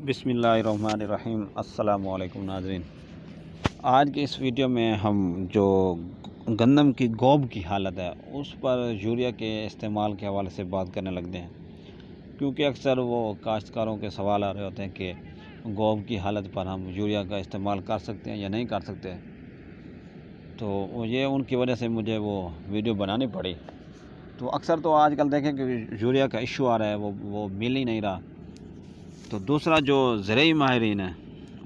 بسم اللہ الرحمن الرحیم۔ السلام علیکم ناظرین، آج کی اس ویڈیو میں ہم جو گندم کی گوب کی حالت ہے اس پر یوریا کے استعمال کے حوالے سے بات کرنے لگتے ہیں، کیونکہ اکثر وہ کاشتکاروں کے سوال آ رہے ہوتے ہیں کہ گوب کی حالت پر ہم یوریا کا استعمال کر سکتے ہیں یا نہیں کر سکتے، تو یہ ان کی وجہ سے مجھے وہ ویڈیو بنانی پڑی۔ تو اکثر تو آج کل دیکھیں کہ یوریا کا ایشو آ رہا ہے، وہ مل ہی نہیں رہا۔ تو دوسرا جو زرعی ماہرین ہیں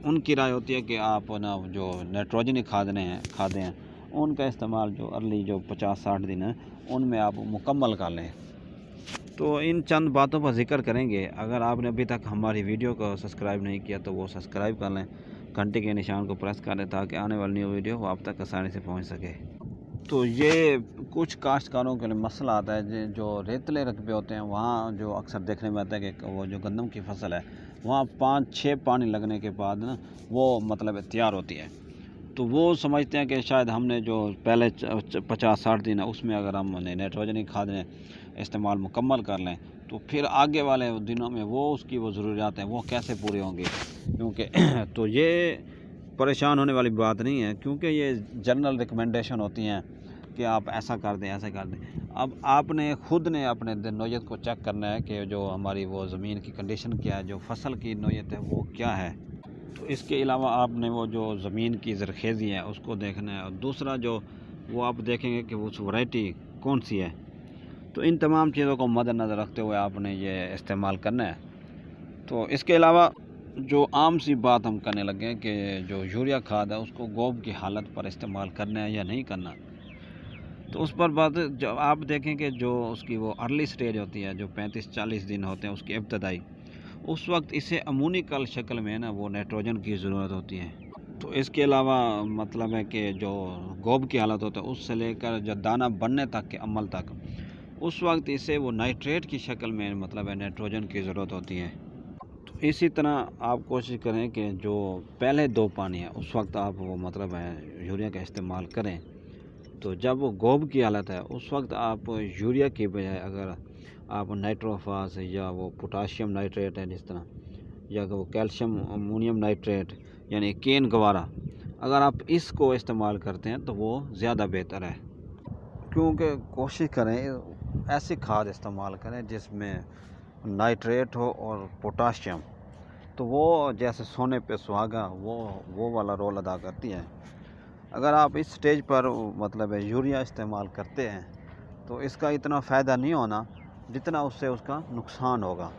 ان کی رائے ہوتی ہے کہ آپ نا جو نائٹروجنی کھادیں ہیں ان کا استعمال جو ارلی جو 50-60 دن ہیں ان میں آپ مکمل کر لیں۔ تو ان چند باتوں پر ذکر کریں گے۔ اگر آپ نے ابھی تک ہماری ویڈیو کو سبسکرائب نہیں کیا تو وہ سبسکرائب کر لیں، گھنٹے کے نشان کو پریس کر لیں تاکہ آنے والی نیو ویڈیو وہ آپ تک آسانی سے پہنچ سکے۔ تو یہ کچھ کاشتکاروں کے لیے مسئلہ آتا ہے جو ریتلے رقبے ہوتے ہیں، وہاں جو اکثر دیکھنے میں آتا ہے کہ وہ جو گندم کی فصل ہے وہاں 5-6 پانی لگنے کے بعد نا وہ تیار ہوتی ہے، تو وہ سمجھتے ہیں کہ شاید ہم نے جو پہلے 50-60 دن ہے اس میں اگر ہم نائٹروجنی کھادیں استعمال مکمل کر لیں تو پھر آگے والے دنوں میں وہ اس کی وہ ضروریات ہیں وہ کیسے پورے ہوں گے، کیونکہ تو یہ پریشان ہونے والی بات نہیں ہے، کیونکہ یہ جنرل ریکمنڈیشن ہوتی ہیں کہ آپ ایسا کر دیں ایسا کر دیں۔ اب آپ نے خود نے اپنے نوعیت کو چیک کرنا ہے کہ جو ہماری وہ زمین کی کنڈیشن کیا ہے، جو فصل کی نوعیت ہے وہ کیا ہے۔ تو اس کے علاوہ آپ نے وہ جو زمین کی زرخیزی ہے اس کو دیکھنا ہے، اور دوسرا جو وہ آپ دیکھیں گے کہ اس ورائٹی کون سی ہے۔ تو ان تمام چیزوں کو مد نظر رکھتے ہوئے آپ نے یہ استعمال کرنا ہے۔ تو اس کے علاوہ جو عام سی بات ہم کرنے لگے ہیں کہ جو یوریا کھاد ہے اس کو گوب کی حالت پر استعمال کرنا ہے یا نہیں کرنا، تو اس پر بات جو آپ دیکھیں کہ جو اس کی وہ ارلی سٹیج ہوتی ہے جو 35-40 دن ہوتے ہیں اس کی ابتدائی، اس وقت اسے امونیکل شکل میں نا وہ نائٹروجن کی ضرورت ہوتی ہے۔ تو اس کے علاوہ مطلب ہے کہ جو گوب کی حالت ہوتا ہے اس سے لے کر جو دانہ بننے تک کے عمل تک، اس وقت اسے وہ نائٹریٹ کی شکل میں نائٹروجن کی ضرورت ہوتی ہے۔ تو اسی طرح آپ کوشش کریں کہ جو پہلے 2 پانی ہیں اس وقت آپ وہ یوریا کا استعمال کریں۔ تو جب وہ گوب کی حالت ہے اس وقت آپ یوریا کی بجائے اگر آپ نائٹروفاس یا وہ پوٹاشیم نائٹریٹ ہے جس طرح، یا وہ کیلشیم امونیم نائٹریٹ یعنی کین گوارا، اگر آپ اس کو استعمال کرتے ہیں تو وہ زیادہ بہتر ہے، کیونکہ کوشش کریں ایسی کھاد استعمال کریں جس میں نائٹریٹ ہو اور پوٹاشیم، تو وہ جیسے سونے پہ سہاگا وہ والا رول ادا کرتی ہے۔ اگر آپ اس سٹیج پر یوریا استعمال کرتے ہیں تو اس کا اتنا فائدہ نہیں ہونا جتنا اس سے اس کا نقصان ہوگا۔